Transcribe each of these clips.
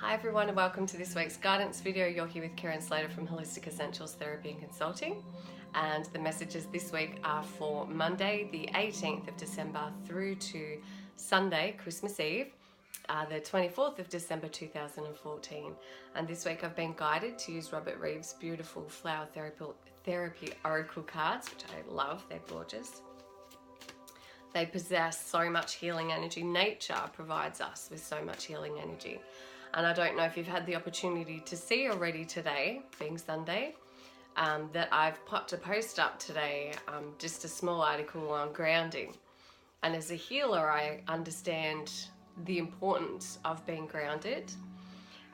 Hi everyone and welcome to this week's guidance video. You're here with Karen Slater from Holistic Essentials Therapy and Consulting, and the messages this week are for Monday the 18th of December through to Sunday, Christmas Eve, the 24th of December 2014. And this week I've been guided to use Robert Reeves' beautiful flower therapy oracle cards, which I love. They're gorgeous. They possess so much healing energy. Nature provides us with so much healing energy. And I don't know if you've had the opportunity to see already today, being Sunday, that I've popped a post up today, just a small article on grounding. And as a healer, I understand the importance of being grounded.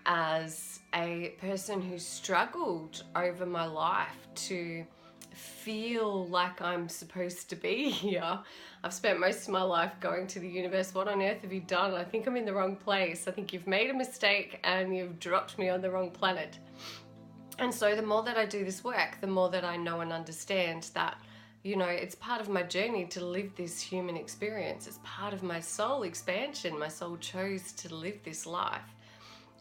As a person who struggled over my life to feel like I'm supposed to be here. I've spent most of my life going to the universe. What on earth have you done? I think I'm in the wrong place. I think you've made a mistake and you've dropped me on the wrong planet. And so the more that I do this work, the more that I know and understand that, you know, it's part of my journey to live this human experience. It's part of my soul expansion. My soul chose to live this life.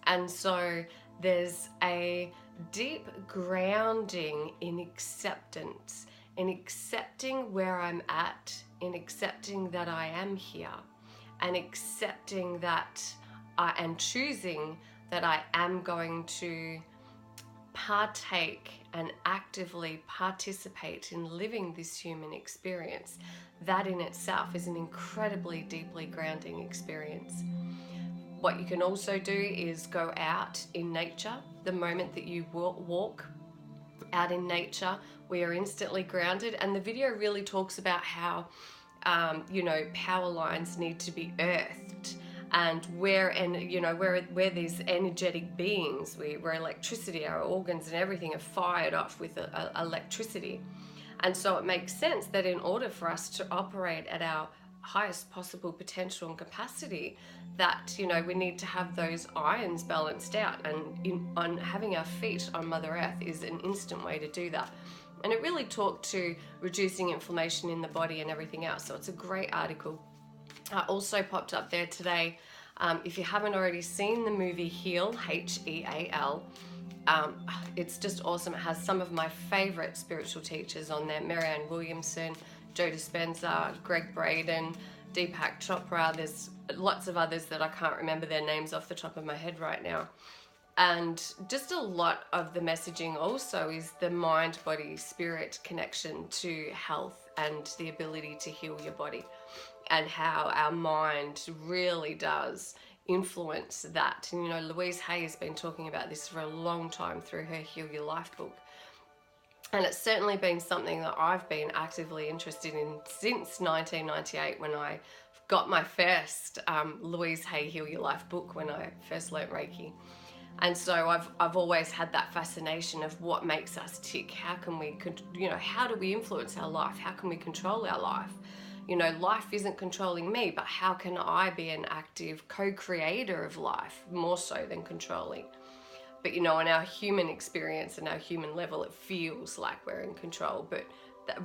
And so there's a deep grounding in acceptance, in accepting where I'm at, in accepting that I am here, and accepting that and choosing that I am going to partake and actively participate in living this human experience. That in itself is an incredibly deeply grounding experience. What you can also do is go out in nature. The moment that you walk out in nature, we are instantly grounded. And the video really talks about how, power lines need to be earthed, and where these energetic beings, where electricity, our organs and everything are fired off with electricity. And so it makes sense that in order for us to operate at our highest possible potential and capacity, that we need to have those ions balanced out, and on having our feet on Mother Earth is an instant way to do that. And it really talked to reducing inflammation in the body and everything else. So it's a great article. I also popped up there today, if you haven't already seen the movie Heal, H-E-A-L, it's just awesome. It has some of my favorite spiritual teachers on there: Marianne Williamson, Joe Dispenza, Greg Braden, Deepak Chopra. There's lots of others that I can't remember their names off the top of my head right now. And just a lot of the messaging also is the mind, body, spirit connection to health and the ability to heal your body, and how our mind really does influence that. And Louise Hay has been talking about this for a long time through her Heal Your Life book. And it's certainly been something that I've been actively interested in since 1998, when I got my first Louise Hay Heal Your Life book, when I first learnt Reiki. And so I've always had that fascination of what makes us tick. How can we, how do we influence our life? How can we control our life? Life isn't controlling me, but how can I be an active co-creator of life, more so than controlling? But on our human experience and our human level, it feels like we're in control. But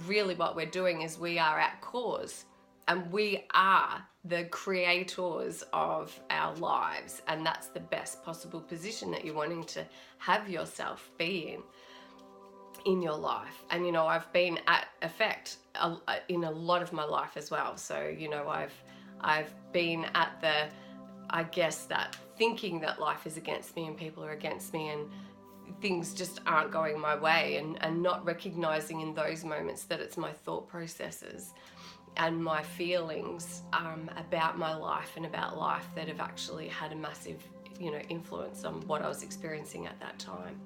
really what we're doing is we are at cause, and we are the creators of our lives. And that's the best possible position that you're wanting to have yourself be in your life. And I've been at effect in a lot of my life as well. So I've been at that thinking that life is against me and people are against me and things just aren't going my way, and not recognizing in those moments that it's my thought processes and my feelings about my life and about life that have actually had a massive influence on what I was experiencing at that time.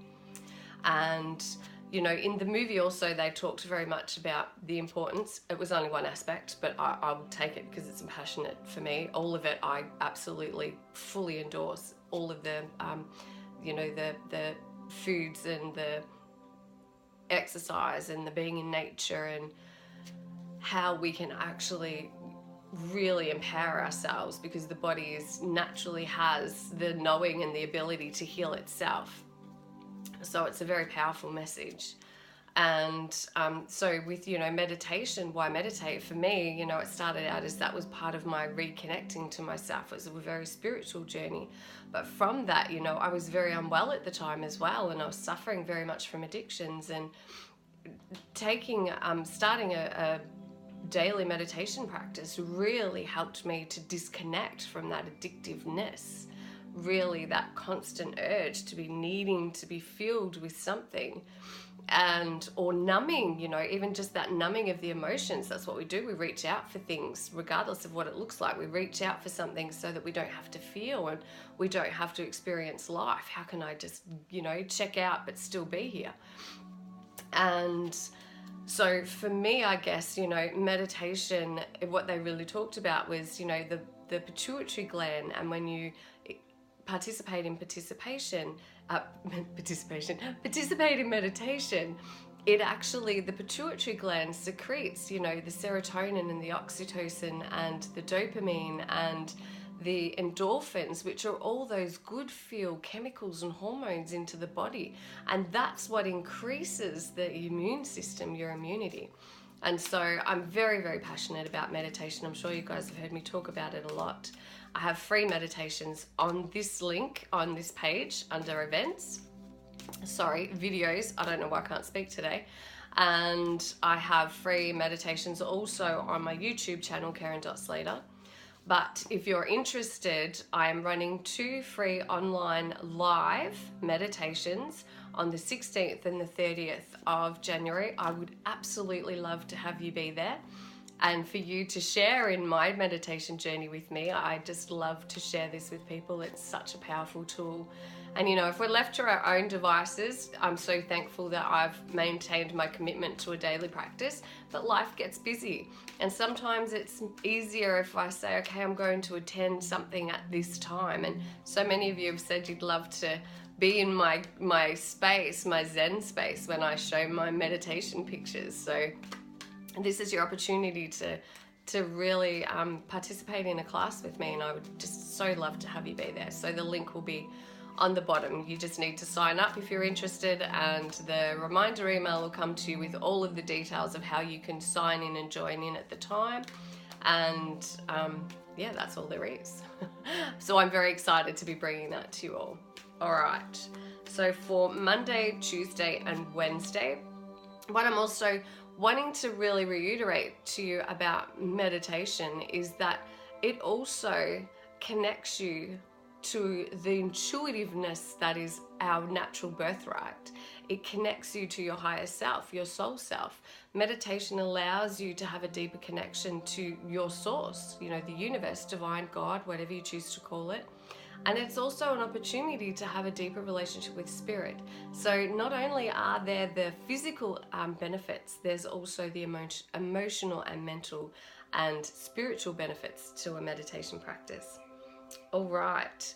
And in the movie also, they talked very much about the importance. It was only one aspect, but I will take it because it's passionate for me. All of it, I absolutely fully endorse. All of the, the foods and the exercise and the being in nature, and how we can actually really empower ourselves, because the body naturally has the knowing and the ability to heal itself. So it's a very powerful message. And so with, meditation, why meditate? For me, it started out as that was part of my reconnecting to myself. It was a very spiritual journey. But from that, I was very unwell at the time as well, and I was suffering very much from addictions. And starting a daily meditation practice really helped me to disconnect from that addictiveness, really that constant urge to be needing to be filled with something, or numbing, even just that numbing of the emotions. That's what we do. We reach out for things regardless of what it looks like. We reach out for something so that we don't have to feel and we don't have to experience life. How can I just, check out but still be here? And so for me, I guess, meditation, what they really talked about was, the pituitary gland. And when you participate in meditation, it actually, the pituitary gland secretes, the serotonin and the oxytocin and the dopamine and the endorphins, which are all those good feel chemicals and hormones into the body. And that's what increases the immune system, your immunity. And so I'm very, very passionate about meditation. I'm sure you guys have heard me talk about it a lot. I have free meditations on this link, on this page under events. Videos. I don't know why I can't speak today. And I have free meditations also on my YouTube channel, Karen.Slater. But if you're interested, I am running 2 free online live meditations on the 16th and the 30th of January. I would absolutely love to have you be there and for you to share in my meditation journey with me. I just love to share this with people. It's such a powerful tool. And if we're left to our own devices, I'm so thankful that I've maintained my commitment to a daily practice, but life gets busy. And sometimes it's easier if I say, okay, I'm going to attend something at this time. And so many of you have said you'd love to be in my space, my Zen space, when I show my meditation pictures. So this is your opportunity to really participate in a class with me, and I would just so love to have you be there. So the link will be on the bottom. You just need to sign up if you're interested, and the reminder email will come to you with all of the details of how you can sign in and join in at the time. And yeah, that's all there is. So I'm very excited to be bringing that to you all. All right, so for Monday, Tuesday and Wednesday, what I'm also wanting to really reiterate to you about meditation is that it also connects you to the intuitiveness that is our natural birthright. It connects you to your higher self, your soul self. Meditation allows you to have a deeper connection to your source, the universe, divine, God, whatever you choose to call it. And it's also an opportunity to have a deeper relationship with spirit. So not only are there the physical benefits, there's also the emotional and mental and spiritual benefits to a meditation practice. All right.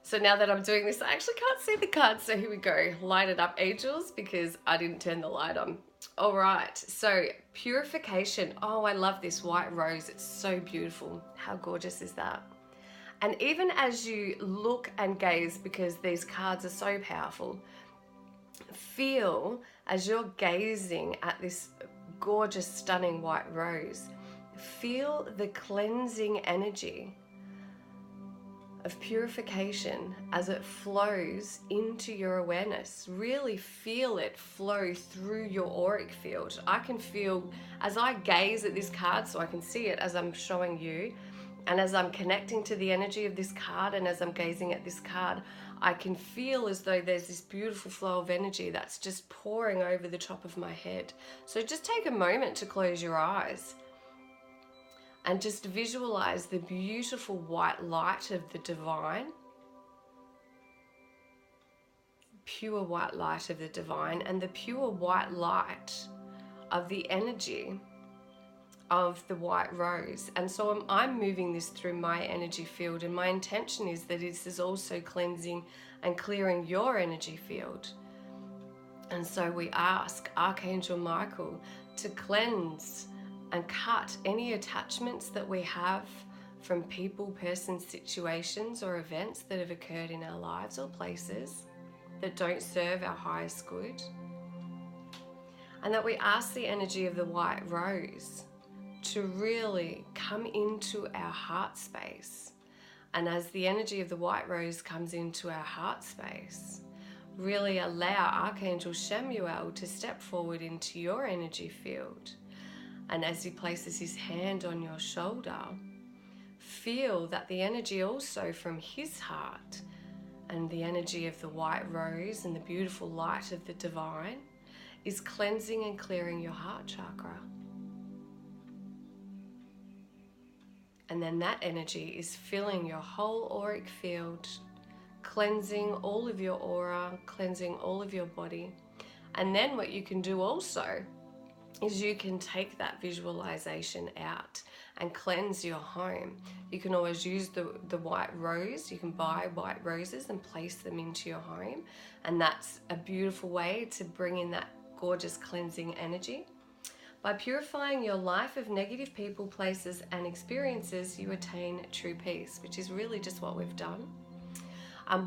So now that I'm doing this, I actually can't see the cards. So here we go. Light it up, angels, because I didn't turn the light on. All right. So purification. Oh, I love this white rose. It's so beautiful. How gorgeous is that? And even as you look and gaze, because these cards are so powerful, feel as you're gazing at this gorgeous, stunning white rose, feel the cleansing energy of purification as it flows into your awareness. Really feel it flow through your auric field. I can feel, as I gaze at this card, so I can see it as I'm showing you, and as I'm connecting to the energy of this card, and as I'm gazing at this card, I can feel as though there's this beautiful flow of energy that's just pouring over the top of my head. So just take a moment to close your eyes and just visualize the beautiful white light of the divine, pure white light of the divine, and the pure white light of the energy of the white rose. And so I'm moving this through my energy field, and my intention is that this is also cleansing and clearing your energy field. And so we ask Archangel Michael to cleanse and cut any attachments that we have from people, persons, situations, or events that have occurred in our lives or places that don't serve our highest good. and that we ask the energy of the white rose to really come into our heart space. And as the energy of the white rose comes into our heart space, really allow Archangel Chamuel to step forward into your energy field. And as he places his hand on your shoulder, feel that the energy also from his heart and the energy of the white rose and the beautiful light of the divine is cleansing and clearing your heart chakra. And then that energy is filling your whole auric field, cleansing all of your aura, cleansing all of your body. And then what you can do also is you can take that visualization out and cleanse your home. You can always use the white rose. You can buy white roses and place them into your home. And that's a beautiful way to bring in that gorgeous cleansing energy. By purifying your life of negative people, places, and experiences, you attain true peace, which is really just what we've done.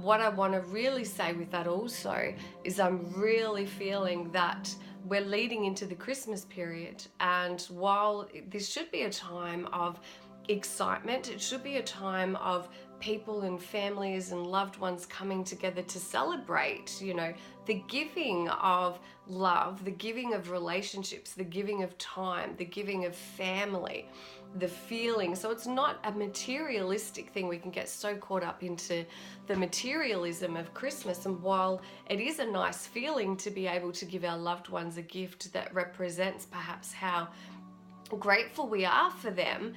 What I want to really say with that also is I'm really feeling that we're leading into the Christmas period, and while this should be a time of excitement, it should be a time of people and families and loved ones coming together to celebrate, you know, the giving of love, the giving of relationships, the giving of time, the giving of family, the feeling. So it's not a materialistic thing. We can get so caught up into the materialism of Christmas, and while it is a nice feeling to be able to give our loved ones a gift that represents perhaps how grateful we are for them,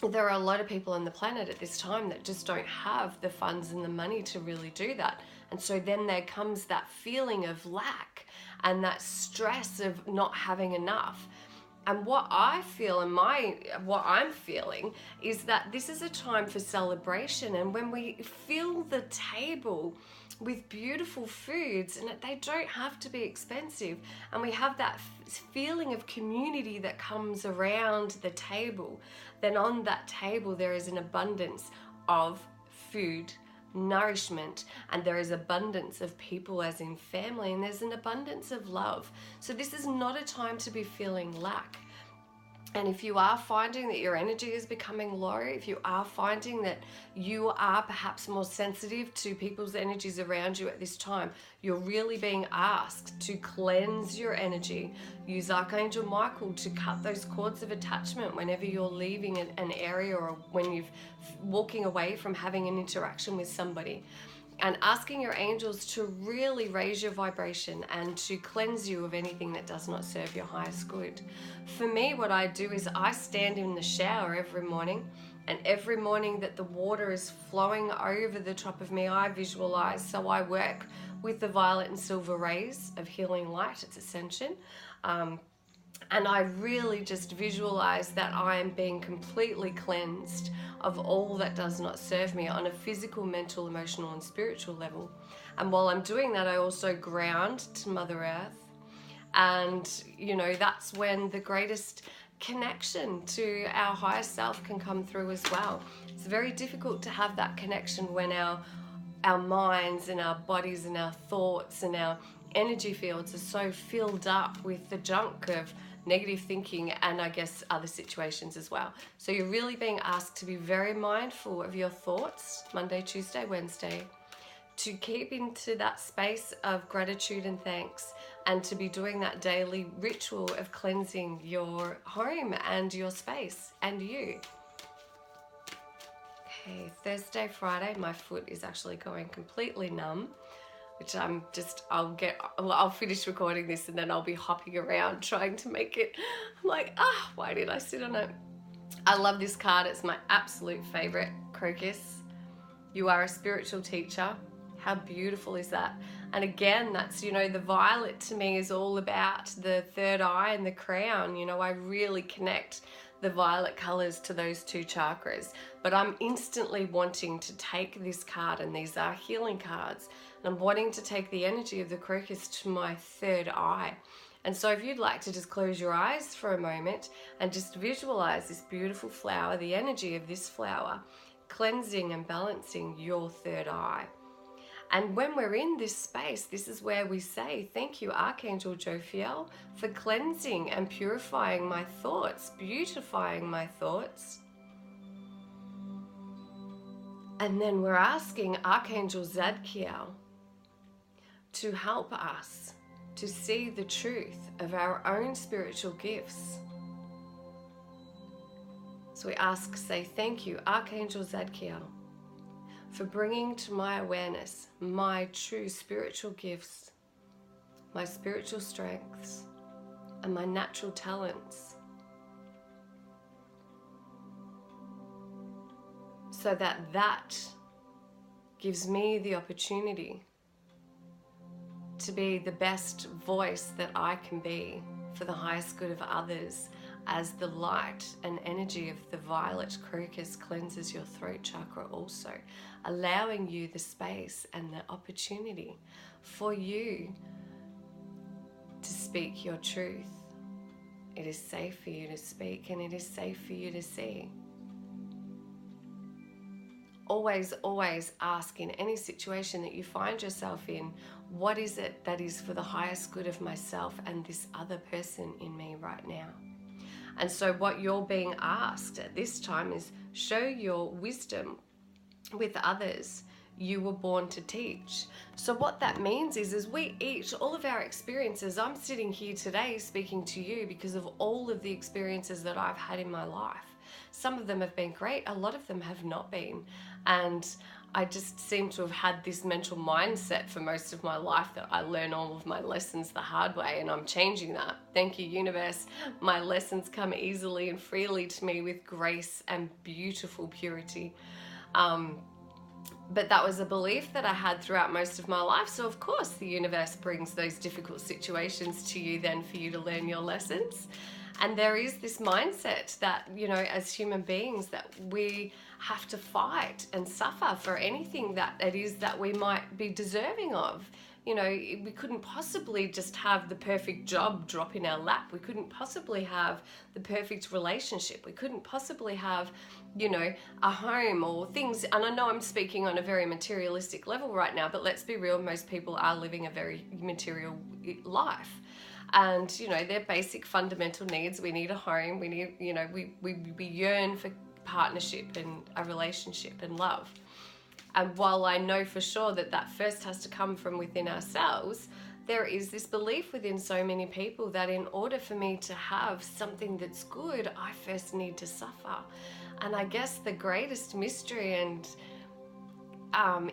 there are a lot of people on the planet at this time that just don't have the funds and the money to really do that. And so then there comes that feeling of lack and that stress of not having enough. And what I feel and what I'm feeling is that this is a time for celebration. And when we fill the table with beautiful foods, and they don't have to be expensive, and we have that feeling of community that comes around the table, then on that table there is an abundance of food, nourishment, and there is abundance of people as in family, and there's an abundance of love. So this is not a time to be feeling lack. And if you are finding that your energy is becoming low, if you are finding that you are perhaps more sensitive to people's energies around you at this time, you're really being asked to cleanse your energy. Use Archangel Michael to cut those cords of attachment whenever you're leaving an area or when you're walking away from having an interaction with somebody. And asking your angels to really raise your vibration and to cleanse you of anything that does not serve your highest good. For me, what I do is I stand in the shower every morning, and every morning that the water is flowing over the top of me, I visualize. So I work with the violet and silver rays of healing light, its ascension. And I really just visualize that I am being completely cleansed of all that does not serve me on a physical, mental, emotional, and spiritual level. And while I'm doing that, I also ground to Mother Earth. And, you know, that's when the greatest connection to our higher self can come through as well. It's very difficult to have that connection when our minds and our bodies and our thoughts and our energy fields are so filled up with the junk of negative thinking and I guess other situations as well. So you're really being asked to be very mindful of your thoughts Monday, Tuesday, Wednesday, to keep into that space of gratitude and thanks, and to be doing that daily ritual of cleansing your home and your space and you. Okay, Thursday, Friday, my foot is actually going completely numb, which I'll finish recording this and then I'll be hopping around trying to make it. I'm like, why did I sit on it? I love this card. It's my absolute favorite. Crocus, you are a spiritual teacher. How beautiful is that? And again, that's, you know, the violet to me is all about the third eye and the crown. You know, I really connect the violet colors to those two chakras. But I'm instantly wanting to take this card, and these are healing cards, and I'm wanting to take the energy of the crocus to my third eye. And so if you'd like to just close your eyes for a moment and just visualize this beautiful flower, the energy of this flower, cleansing and balancing your third eye. And when we're in this space, this is where we say, thank you, Archangel Jophiel, for cleansing and purifying my thoughts, beautifying my thoughts. And then we're asking Archangel Zadkiel to help us to see the truth of our own spiritual gifts. So we ask, say, thank you, Archangel Zadkiel, for bringing to my awareness my true spiritual gifts, my spiritual strengths, and my natural talents, so that gives me the opportunity to be the best voice that I can be for the highest good of others, as the light and energy of the violet crocus cleanses your throat chakra also, allowing you the space and the opportunity for you to speak your truth. It is safe for you to speak, and it is safe for you to see. Always, always ask in any situation that you find yourself in, what is it that is for the highest good of myself and this other person in me right now? And so what you're being asked at this time is, show your wisdom with others. You were born to teach. So what that means is we each, all of our experiences, I'm sitting here today speaking to you because of all of the experiences that I've had in my life. Some of them have been great, a lot of them have not been. And I just seem to have had this mental mindset for most of my life that I learn all of my lessons the hard way, and I'm changing that. Thank you, universe. My lessons come easily and freely to me with grace and beautiful purity. But that was a belief that I had throughout most of my life. So of course the universe brings those difficult situations to you then for you to learn your lessons. And there is this mindset that, you know, as human beings, that we have to fight and suffer for anything that it is that we might be deserving of. You know, we couldn't possibly just have the perfect job drop in our lap. We couldn't possibly have the perfect relationship. We couldn't possibly have, you know, a home or things. And I know I'm speaking on a very materialistic level right now, but let's be real, most people are living a very material life. And, you know, their basic fundamental needs, we need a home, we need, you know, we yearn for partnership and a relationship and love. And while I know for sure that that first has to come from within ourselves, there is this belief within so many people that in order for me to have something that's good, I first need to suffer. And I guess the greatest mystery and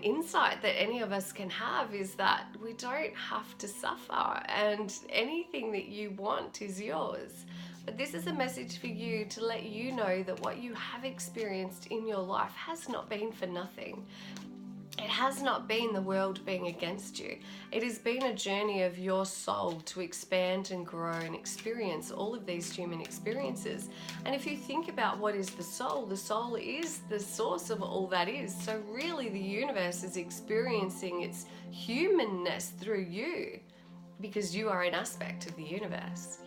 insight that any of us can have is that we don't have to suffer, and anything that you want is yours. But this is a message for you to let you know that what you have experienced in your life has not been for nothing. It has not been the world being against you. It has been a journey of your soul to expand and grow and experience all of these human experiences. And if you think about what is the soul is the source of all that is. So really the universe is experiencing its humanness through you, because you are an aspect of the universe.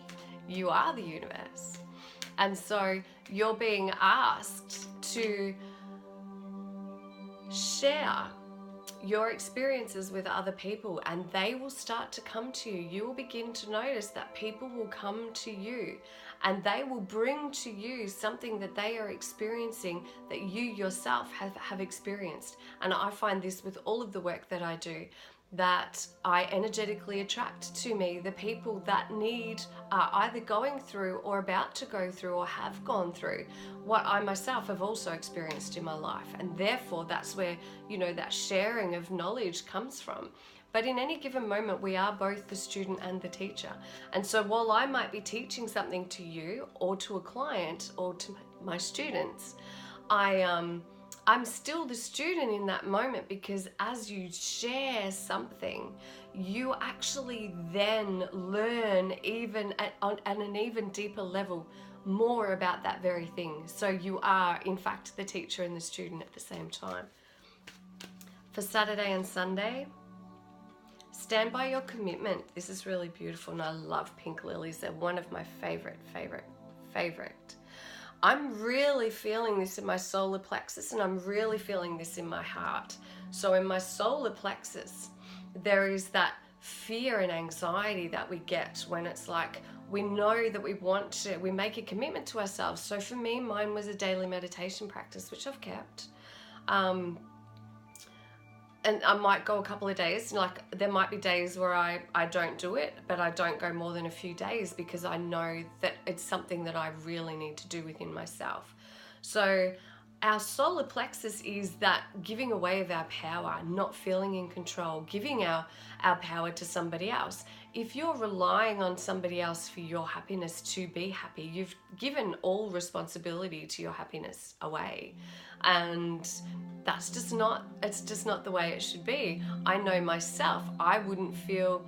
You are the universe. And so you're being asked to share your experiences with other people, and they will start to come to you. You will begin to notice that people will come to you and they will bring to you something that they are experiencing that you yourself have experienced. And I find this with all of the work that I do, that I energetically attract to me the people that are either going through or about to go through or have gone through what I myself have also experienced in my life. And therefore that's where, you know, that sharing of knowledge comes from. But in any given moment, we are both the student and the teacher. And so while I might be teaching something to you or to a client or to my students, I'm still the student in that moment, because as you share something, you actually then learn even at an even deeper level more about that very thing. So you are, in fact, the teacher and the student at the same time. For Saturday and Sunday, stand by your commitment. This is really beautiful, and I love pink lilies. They're one of my favorite. I'm really feeling this in my solar plexus, and I'm really feeling this in my heart. So in my solar plexus, there is that fear and anxiety that we get when it's like we know that we make a commitment to ourselves. So for me, mine was a daily meditation practice, which I've kept. And I might go a couple of days, like there might be days where I don't do it, but I don't go more than a few days because I know that it's something that I really need to do within myself. So our solar plexus is that giving away of our power, not feeling in control, giving our power to somebody else. If you're relying on somebody else for your happiness to be happy, you've given all responsibility to your happiness away. And it's just not the way it should be. I know myself, I wouldn't feel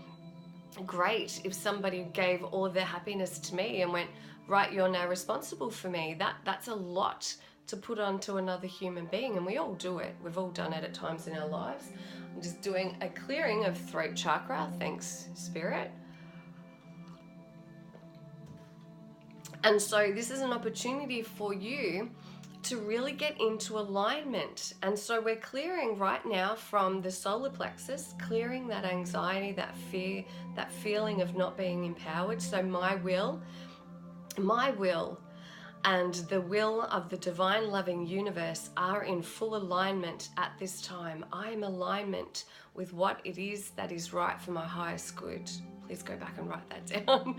great if somebody gave all of their happiness to me and went, right, you're now responsible for me. That's a lot to put onto another human being, and we all do it. We've all done it at times in our lives. I'm just doing a clearing of throat chakra. Thanks, Spirit. And so this is an opportunity for you to really get into alignment. And so we're clearing right now from the solar plexus, clearing that anxiety, that fear, that feeling of not being empowered. So my will and the will of the divine loving universe are in full alignment at this time. I am in alignment with what it is that is right for my highest good. Please go back and write that down.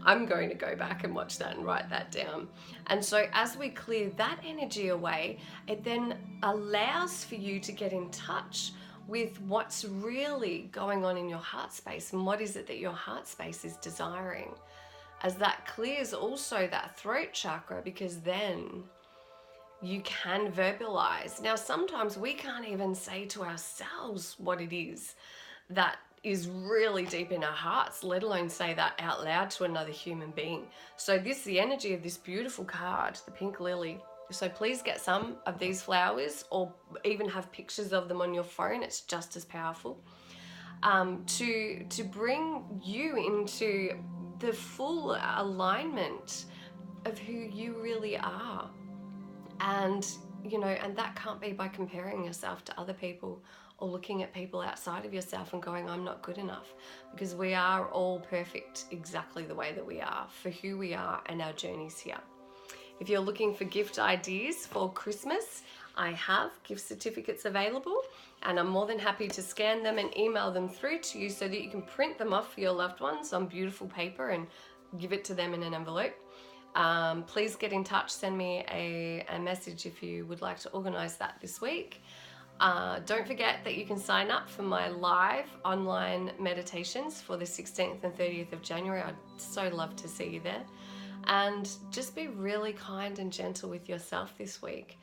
I'm going to go back and watch that and write that down. And so as we clear that energy away, it then allows for you to get in touch with what's really going on in your heart space and what is it that your heart space is desiring. As that clears also that throat chakra, because then you can verbalize. Now, sometimes we can't even say to ourselves what it is that is really deep in our hearts, let alone say that out loud to another human being. So the energy of this beautiful card, the pink lily. So please get some of these flowers or even have pictures of them on your phone. It's just as powerful. To bring you into the full alignment of who you really are. And, and that can't be by comparing yourself to other people or looking at people outside of yourself and going, I'm not good enough, because we are all perfect exactly the way that we are for who we are and our journeys here. If you're looking for gift ideas for Christmas, I have gift certificates available, and I'm more than happy to scan them and email them through to you so that you can print them off for your loved ones on beautiful paper and give it to them in an envelope. Please get in touch, send me a message if you would like to organise that this week. Don't forget that you can sign up for my live online meditations for the 16th and 30th of January. I'd so love to see you there. And just be really kind and gentle with yourself this week.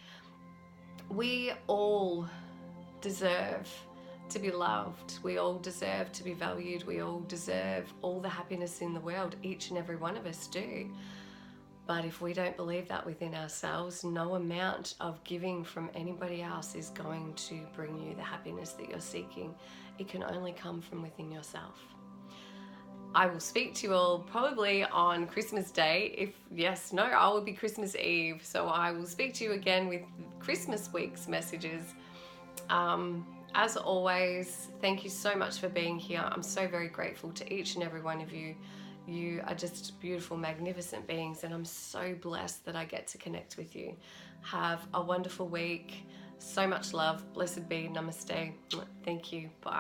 We all deserve to be loved. We all deserve to be valued. We all deserve all the happiness in the world. Each and every one of us do. But if we don't believe that within ourselves, no amount of giving from anybody else is going to bring you the happiness that you're seeking. It can only come from within yourself. I will speak to you all probably on Christmas Day. I will be Christmas Eve. So I will speak to you again with Christmas week's messages. As always, thank you so much for being here. I'm so very grateful to each and every one of you. You are just beautiful, magnificent beings, and I'm so blessed that I get to connect with you. Have a wonderful week. So much love. Blessed be. Namaste. Thank you. Bye.